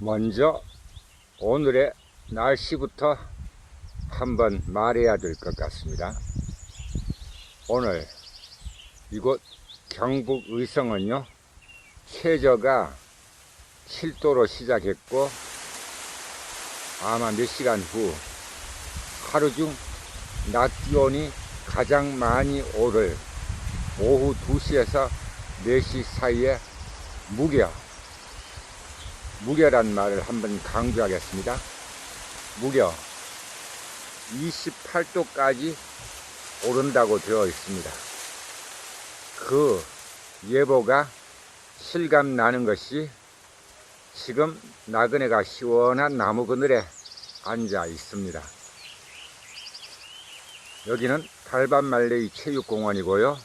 먼저 오늘의 날씨부터 한번 말해야 될 것 같습니다. 오늘 이곳 경북 의성은요, 최저가 7도로 시작했고 아마 몇 시간 후 하루 중 낮 기온이 가장 많이 오를 오후 2시에서 4시 사이에 무게란 말을 한번 강조하겠습니다. 무려 28도까지 오른다고 되어 있습니다. 그 예보가 실감 나는 것이 지금 나그네가 시원한 나무 그늘에 앉아 있습니다. 여기는 달밤말레이 체육공원이고요.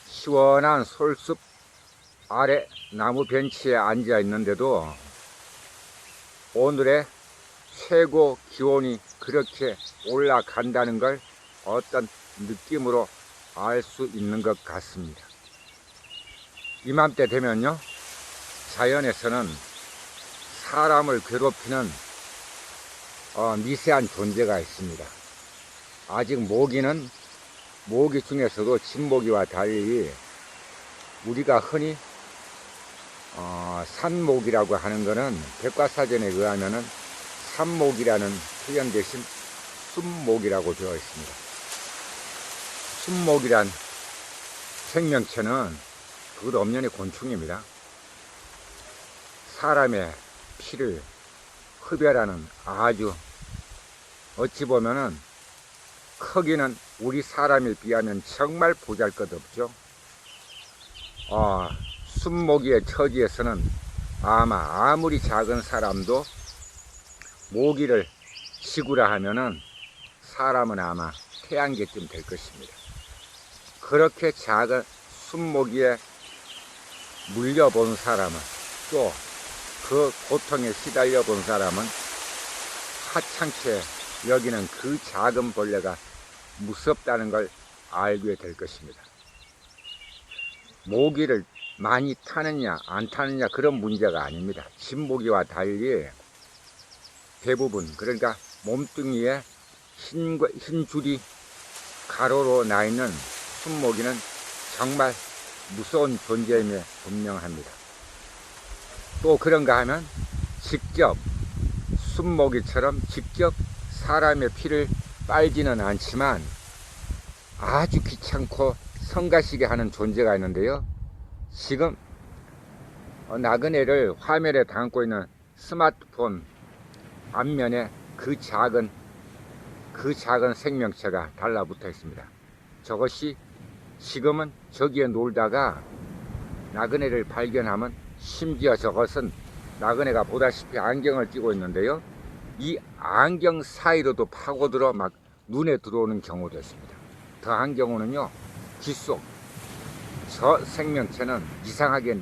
시원한 솔숲 아래 나무 벤치에 앉아 있는데도 오늘의 최고 기온이 그렇게 올라간다는 걸 어떤 느낌으로 알 수 있는 것 같습니다. 이맘때 되면요, 자연에서는 사람을 괴롭히는 미세한 존재가 있습니다. 아직 모기 중에서도 진모기와 달리 우리가 흔히 산모기라고 하는 것은 백과사전에 의하면은 산모기라는 표현 대신 순모기라고 되어 있습니다. 순모기란 생명체는 그것 없는 곤충입니다. 사람의 피를 흡혈하는 아주 어찌 보면은 크기는 우리 사람에 비하면 정말 보잘것없죠. 순모기의 처지에서는 아마 아무리 작은 사람도 모기를 치구라 하면은 사람은 아마 태양계쯤 될 것입니다. 그렇게 작은 순모기에 물려본 사람은, 또 그 고통에 시달려 본 사람은 하찮게 여기는 그 작은 벌레가 무섭다는 걸 알게 될 것입니다. 모기를 많이 타느냐 안 타느냐 그런 문제가 아닙니다. 진모기와 달리 대부분, 그러니까 몸뚱이에 흰 줄이 가로로 나 있는 순모기는 정말 무서운 존재임에 분명합니다. 또 그런가 하면 직접 순모기처럼 직접 사람의 피를 빨지는 않지만 아주 귀찮고 성가시게 하는 존재가 있는데요, 지금 나그네를 화면에 담고 있는 스마트폰 앞면에 그 작은 생명체가 달라붙어 있습니다. 저것이 지금은 저기에 놀다가 나그네를 발견하면, 심지어 저것은 나그네가 보다시피 안경을 끼고 있는데요, 이 안경 사이로도 파고들어 막 눈에 들어오는 경우도 있습니다. 더한 경우는요, 귀 속, 저 생명체는 이상하게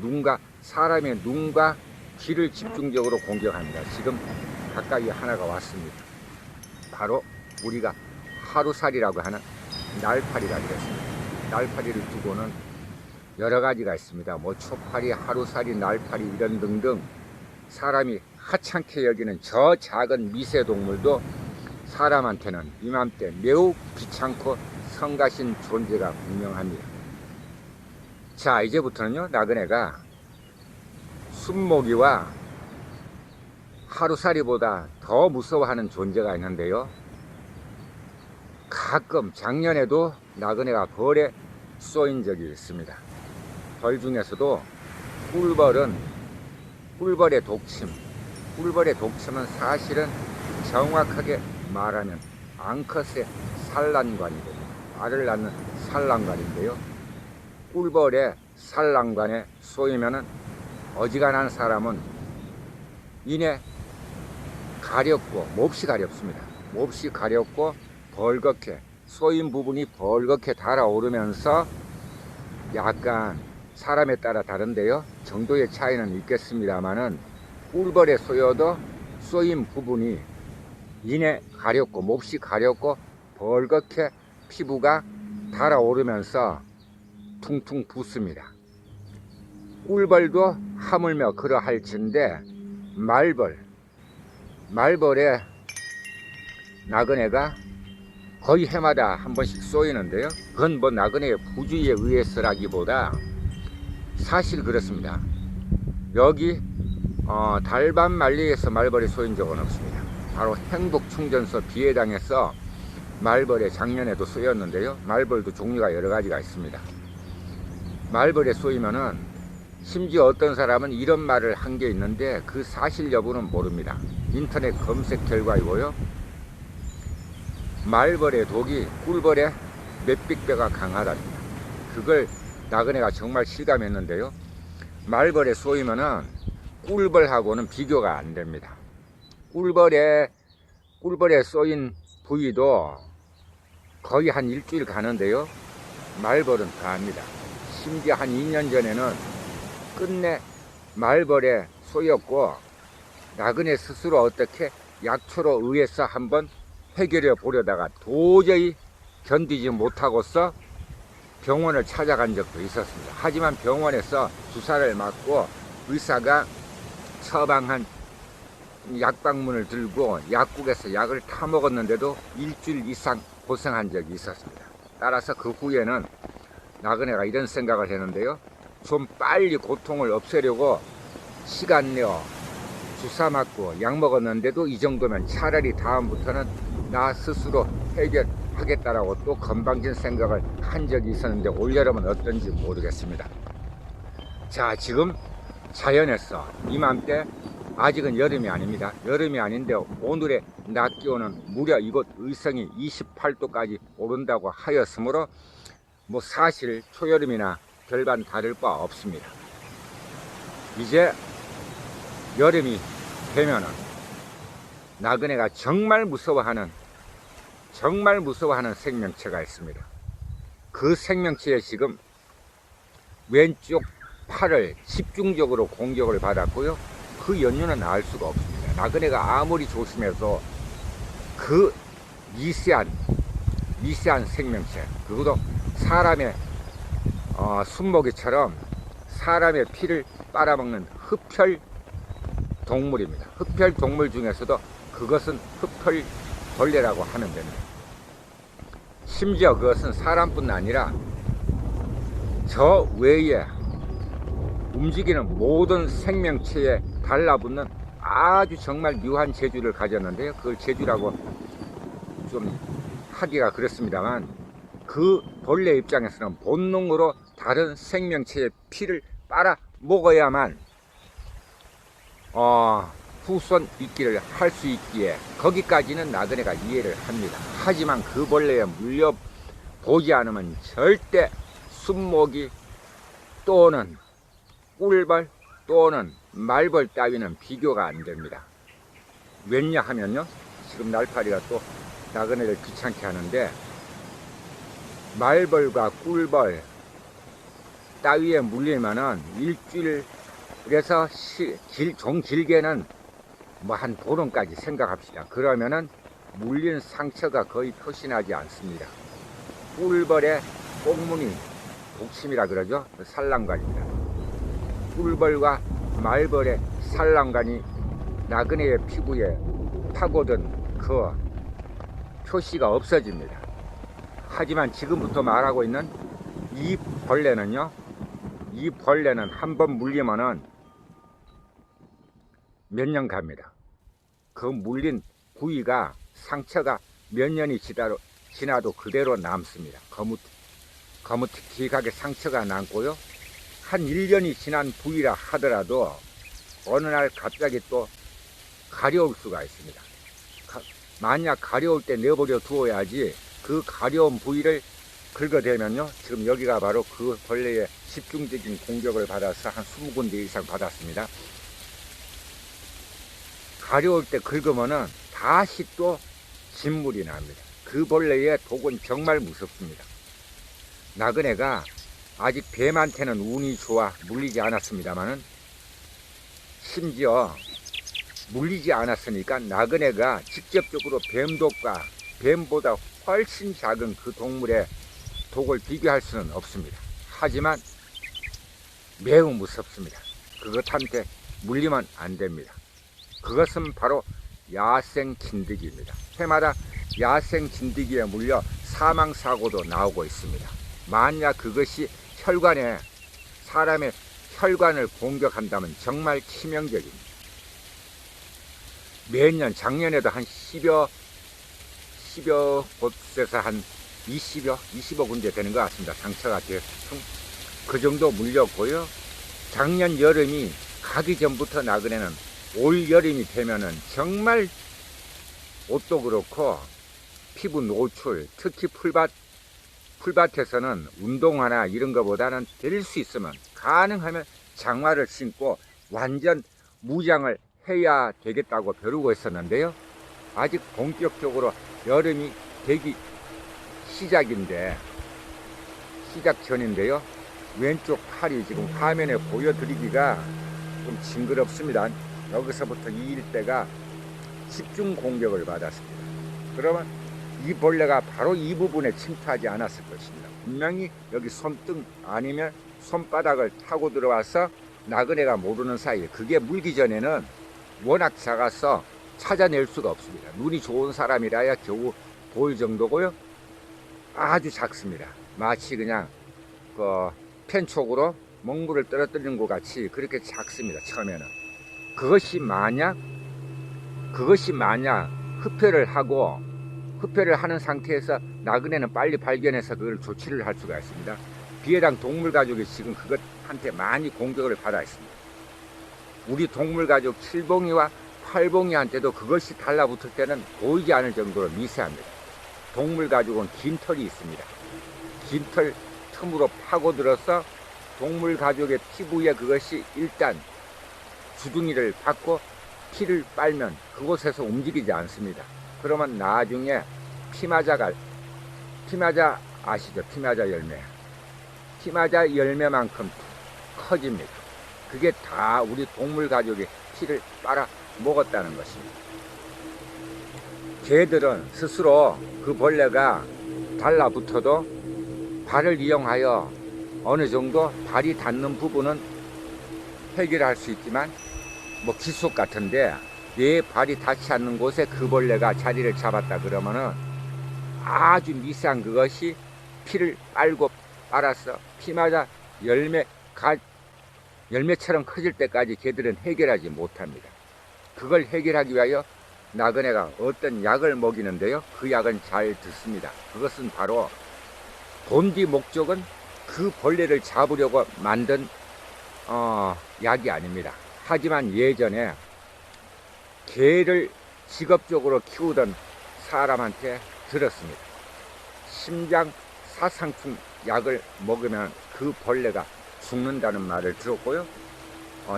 사람의 눈과 귀를 집중적으로 공격합니다. 지금 가까이 하나가 왔습니다. 바로 우리가 하루살이라고 하는 날파리라 그랬습니다. 날파리를 두고는 여러 가지가 있습니다. 뭐 초파리, 하루살이, 날파리 이런 등등 사람이 하찮게 여기는 저 작은 미세 동물도 사람한테는 이맘때 매우 귀찮고 성가신 존재가 분명합니다. 자, 이제부터는요, 나그네가 순모기와 하루살이보다 더 무서워하는 존재가 있는데요, 가끔 작년에도 나그네가 벌에 쏘인 적이 있습니다. 벌 중에서도 꿀벌의 독침은 사실은 정확하게 말하면 앙컷의 산란관이 됩니다. 알을 낳는 산란관인데요, 꿀벌의 산란관에 쏘이면은 어지간한 사람은 이내 가렵고, 몹시 가렵습니다. 몹시 가렵고 벌겋게, 쏘인 부분이 벌겋게 달아오르면서 약간 사람에 따라 다른데요, 정도의 차이는 있겠습니다만은 꿀벌에 쏘여도 쏘인 부분이 이내 가렵고, 몹시 가렵고 벌겋게 피부가 달아오르면서 퉁퉁 붓습니다. 꿀벌도 하물며 그러할진데 말벌에 나그네가 거의 해마다 한 번씩 쏘이는데요. 그건 뭐 나그네의 부주의에 의해서라기보다 사실 그렇습니다. 여기 달밤 말리에서 말벌이 쏘인 적은 없습니다. 바로 행복충전소 비해당에서 말벌에 작년에도 쏘였는데요. 말벌도 종류가 여러 가지가 있습니다. 말벌에 쏘이면은 심지어 어떤 사람은 이런 말을 한 게 있는데 그 사실 여부는 모릅니다. 인터넷 검색 결과이고요. 말벌의 독이 꿀벌의 몇백 배가 강하답니다. 그걸 나그네가 정말 실감했는데요. 말벌에 쏘이면은 꿀벌하고는 비교가 안 됩니다. 꿀벌에 쏘인 부위도 거의 한 일주일 가는데요. 말벌은 더합니다. 심지어 한 2년 전에는 끝내 말벌에 쏘였고 나그네 스스로 어떻게 약초로 의해서 한번 해결해 보려다가 도저히 견디지 못하고서 병원을 찾아간 적도 있었습니다. 하지만 병원에서 주사를 맞고 의사가 처방한 약방문을 들고 약국에서 약을 타 먹었는데도 일주일 이상 고생한 적이 있었습니다. 따라서 그 후에는 나그네가 이런 생각을 했는데요. 좀 빨리 고통을 없애려고 시간 내어 주사 맞고 약 먹었는데도 이 정도면 차라리 다음부터는 나 스스로 해결하겠다라고 또 건방진 생각을 한 적이 있었는데 올여름은 어떤지 모르겠습니다. 자, 지금 자연에서 이맘때 아직은 여름이 아닙니다. 여름이 아닌데 오늘의 낮 기온은 무려 이곳 의성이 28도까지 오른다고 하였으므로 뭐 사실 초여름이나 별반 다를 바 없습니다. 이제 여름이 되면은 나그네가 정말 무서워하는 생명체가 있습니다. 그 생명체에 지금 왼쪽 팔을 집중적으로 공격을 받았고요. 그 연유는 알 수가 없습니다. 나그네가 아무리 조심해도 그 미세한 생명체, 그것도 사람의 순모기처럼 사람의 피를 빨아먹는 흡혈 동물입니다. 흡혈 동물 중에서도 그것은 흡혈벌레라고 하면 됩니다. 심지어 그것은 사람뿐 아니라 저 외에 움직이는 모든 생명체에 달라붙는 아주 정말 묘한 재주를 가졌는데요. 그걸 재주라고 좀 하기가 그렇습니다만 그 벌레 입장에서는 본능으로 다른 생명체의 피를 빨아 먹어야만 후손 있기를 할 수 있기에 거기까지는 나그네가 이해를 합니다. 하지만 그 벌레에 물려보지 않으면 절대 순모기 또는 꿀벌 또는 말벌 따위는 비교가 안 됩니다. 왜냐 하면요, 지금 날파리가 또 나그네를 귀찮게 하는데 말벌과 꿀벌 따위에 물리면은 일주일에서 좀 길게는 뭐 한 보름까지 생각합시다. 그러면은 물린 상처가 거의 표시나지 않습니다. 꿀벌의 꽁무니 독침이라 그러죠. 산란관입니다. 꿀벌과 말벌의 산란관이 나그네의 피부에 파고든 그 표시가 없어집니다. 하지만 지금부터 말하고 있는 이 벌레는요, 이 벌레는 한번 물리면은 몇 년 갑니다. 그 물린 부위가 상처가 몇 년이 지나도 그대로 남습니다. 거무튀튀하게 상처가 남고요. 한 1년이 지난 부위라 하더라도 어느 날 갑자기 또 가려울 수가 있습니다. 만약 가려울 때 내버려 두어야지 그 가려운 부위를 긁어대면요, 지금 여기가 바로 그 벌레의 집중적인 공격을 받아서 한 20군데 이상 받았습니다. 가려울 때 긁으면은 다시 또 진물이 납니다. 그 벌레의 독은 정말 무섭습니다. 나그네가 아직 뱀한테는 운이 좋아 물리지 않았습니다만은 심지어 물리지 않았으니까 나그네가 직접적으로 뱀독과 뱀보다 훨씬 작은 그 동물의 독을 비교할 수는 없습니다. 하지만 매우 무섭습니다. 그것한테 물리면 안 됩니다. 그것은 바로 야생 진드기입니다. 해마다 야생 진드기에 물려 사망사고도 나오고 있습니다. 만약 그것이 사람의 혈관을 공격한다면 정말 치명적입니다. 매년 작년에도 한 10여 곳에서 한 25 군데 되는 것 같습니다. 상처가 대충 그 정도 물렸고요. 작년 여름이 가기 전부터 나그네는 올 여름이 되면은 정말 옷도 그렇고 피부 노출, 특히 풀밭에서는 운동화나 이런 것보다는 될 수 있으면 가능하면 장화를 신고 완전 무장을 해야 되겠다고 벼르고 있었는데요. 아직 본격적으로 여름이 되기 시작 전인데요. 왼쪽 팔이 지금 화면에 보여드리기가 좀 징그럽습니다. 여기서부터 이 일대가 집중 공격을 받았습니다. 그러면 이 벌레가 바로 이 부분에 침투하지 않았을 것입니다. 분명히 여기 손등 아니면 손바닥을 타고 들어와서 나그네가 모르는 사이에, 그게 물기 전에는 워낙 작아서 찾아낼 수가 없습니다. 눈이 좋은 사람이라야 겨우 보일 정도고요. 아주 작습니다. 마치 그냥 펜촉으로 먹물을 떨어뜨리는 것 같이 그렇게 작습니다. 처음에는 그것이 만약 흡혈을 하는 상태에서 나그네는 빨리 발견해서 그걸 조치를 할 수가 있습니다. 비해당 동물가족이 지금 그것한테 많이 공격을 받아 있습니다. 우리 동물가족 7봉이와 8봉이한테도 그것이 달라붙을 때는 보이지 않을 정도로 미세합니다. 동물가족은 긴 털이 있습니다. 긴 털 틈으로 파고들어서 동물가족의 피부에 그것이 일단 주둥이를 받고 피를 빨면 그곳에서 움직이지 않습니다. 그러면 나중에 피마자 아시죠? 피마자 열매만큼 커집니다. 그게 다 우리 동물 가족의 피를 빨아 먹었다는 것입니다. 개들은 스스로 그 벌레가 달라붙어도 발을 이용하여 어느 정도 발이 닿는 부분은 해결할 수 있지만 기속 같은데 내 발이 닿지 않는 곳에 그 벌레가 자리를 잡았다 그러면은 아주 미세한 그것이 피를 빨아서 피마다 열매처럼 커질 때까지 개들은 해결하지 못합니다. 그걸 해결하기 위하여 나그네가 어떤 약을 먹이는데요. 그 약은 잘 듣습니다. 그것은 바로 본디 목적은 그 벌레를 잡으려고 만든 약이 아닙니다. 하지만 예전에 개를 직업적으로 키우던 사람한테 들었습니다. 심장 사상충 약을 먹으면 그 벌레가 죽는다는 말을 들었고요.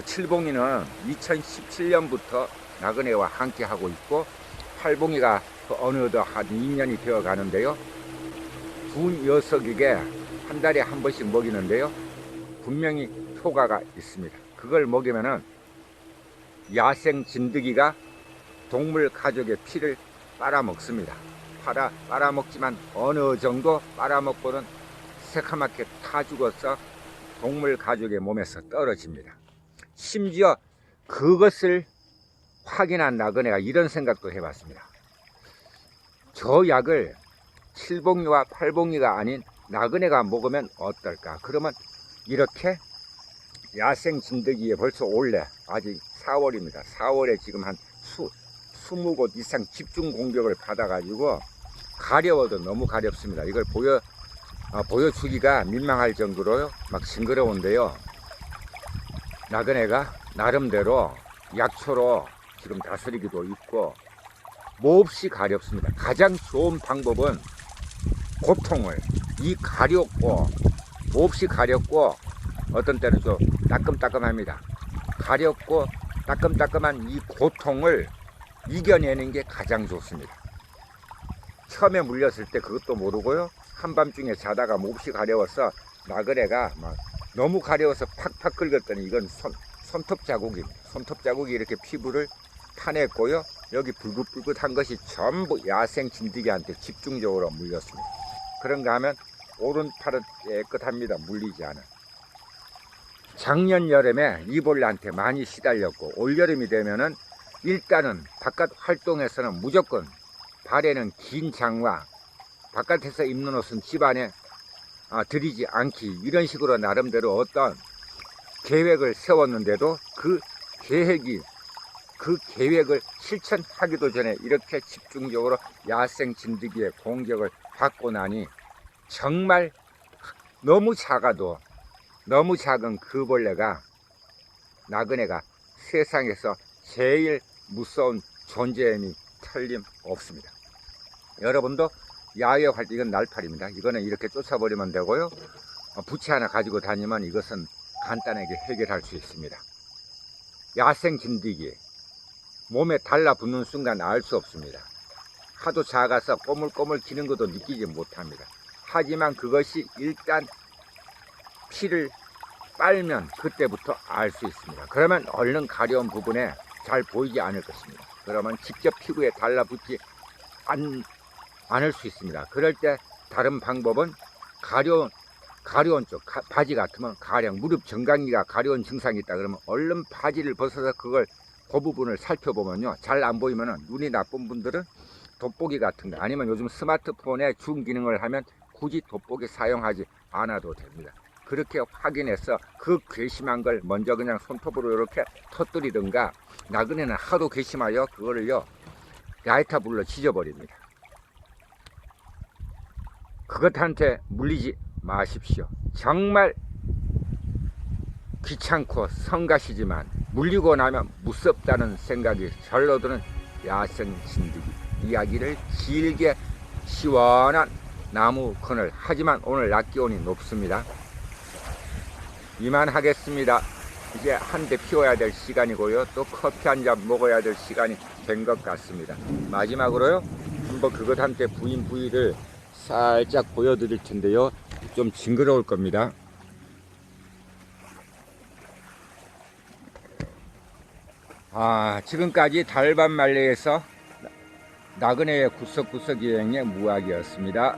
칠봉이는 2017년부터 나그네와 함께 하고 있고, 팔봉이가 어느덧 한 2년이 되어 가는데요. 두 녀석에게 한 달에 한 번씩 먹이는데요. 분명히 효과가 있습니다. 그걸 먹이면은 야생 진드기가 동물 가족의 피를 빨아먹습니다. 빨아먹지만 어느 정도 빨아먹고는 새카맣게 타 죽어서 동물 가족의 몸에서 떨어집니다. 심지어 그것을 확인한 나그네가 이런 생각도 해봤습니다. 저 약을 7봉이와 8봉이가 아닌 나그네가 먹으면 어떨까? 그러면 이렇게 야생 진드기에 벌써 올해 아직 4월입니다. 4월에 지금 한 20곳 이상 집중 공격을 받아가지고 가려워도 너무 가렵습니다. 이걸 보여주기가 민망할 정도로 막 징그러운데요. 나그네가 나름대로 약초로 지금 다스리기도 있고 몹시 가렵습니다. 가장 좋은 방법은 고통을 몹시 가렵고 어떤 때는 좀 따끔따끔합니다. 가렵고 따끔따끔한 이 고통을 이겨내는 게 가장 좋습니다. 처음에 물렸을 때 그것도 모르고요. 한밤중에 자다가 몹시 가려워서 나그네가 막 너무 가려워서 팍팍 긁었더니 이건 손톱 자국입니다. 손톱 자국이 이렇게 피부를 타냈고요. 여기 불긋불긋한 것이 전부 야생 진드기한테 집중적으로 물렸습니다. 그런가 하면 오른팔은 깨끗합니다. 물리지 않은. 작년 여름에 이 벌레한테 많이 시달렸고, 올여름이 되면은 일단은 바깥 활동에서는 무조건 발에는 긴 장화, 바깥에서 입는 옷은 집안에 들이지 않기, 이런 식으로 나름대로 어떤 계획을 세웠는데도 그 계획을 실천하기도 전에 이렇게 집중적으로 야생 진드기의 공격을 받고 나니 정말 너무 작아도 너무 작은 그 벌레가, 나그네가 세상에서 제일 무서운 존재임이 틀림없습니다. 여러분도 야외 활동, 이건 날파리입니다. 이거는 이렇게 쫓아버리면 되고요. 부채 하나 가지고 다니면 이것은 간단하게 해결할 수 있습니다. 야생 진드기, 몸에 달라붙는 순간 알 수 없습니다. 하도 작아서 꼬물꼬물 기는 것도 느끼지 못합니다. 하지만 그것이 일단 피를 빨면 그때부터 알 수 있습니다. 그러면 얼른 가려운 부분에 잘 보이지 않을 것입니다. 그러면 직접 피부에 달라붙지 않을 수 있습니다. 그럴 때 다른 방법은 가려운 쪽, 바지 같으면 가령 무릎 정강이가 가려운 증상이 있다 그러면 얼른 바지를 벗어서 그 부분을 살펴보면요, 잘 안 보이면 눈이 나쁜 분들은 돋보기 같은 거, 아니면 요즘 스마트폰에 줌 기능을 하면 굳이 돋보기 사용하지 않아도 됩니다. 그렇게 확인해서 그 괘씸한 걸 먼저 그냥 손톱으로 이렇게 터뜨리든가, 나그네는 하도 괘씸하여 그거를요 라이터 불로 지져버립니다. 그것한테 물리지 마십시오. 정말 귀찮고 성가시지만 물리고 나면 무섭다는 생각이 절로 드는 야생 진드기 이야기를 길게 시원한 나무 그늘, 하지만 오늘 낮 기온이 높습니다. 이만 하겠습니다. 이제 한 대 피워야 될 시간이고요, 또 커피 한 잔 먹어야 될 시간이 된 것 같습니다. 마지막으로요, 한번 그것한테 부위를 살짝 보여드릴 텐데요, 좀 징그러울 겁니다. 지금까지 달밤말레에서 나그네의 구석구석 여행의 무학이었습니다.